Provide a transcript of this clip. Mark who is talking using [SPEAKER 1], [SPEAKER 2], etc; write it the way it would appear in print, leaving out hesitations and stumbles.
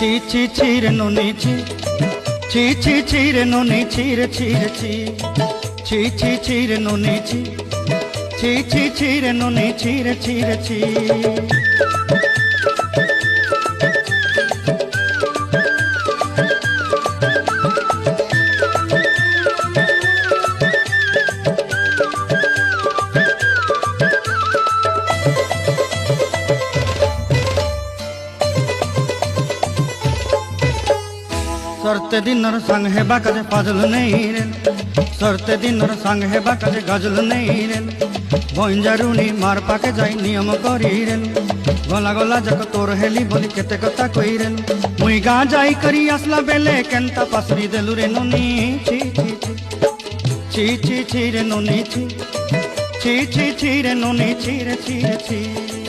[SPEAKER 1] ছি ছি ছি রে নুনি ছি, ছি ছি ছি রে নুনি ছি রে ছি রে ছি, ছি ছি ছি রে নুনি ছি, ছি ছি ছি রে নুনি ছি রে ছি রে ছি। सरते दिनर संग है बाकाजे फाजल नहीं रेल, सरते दिनर संग है बाकाजे गजल नहीं रेल, बंजारुनी मार पाके जाई नियम करी रेल, गला गला जक तोर हेली बोली केते कथा कई रेल, मुई गा जाई करी आसला बेले केंता पासरी देलु रे नुनी छी छी छी, छी छी छी रे नुनी छी, छी छी छी रे नुनी छी रे छी रे छी।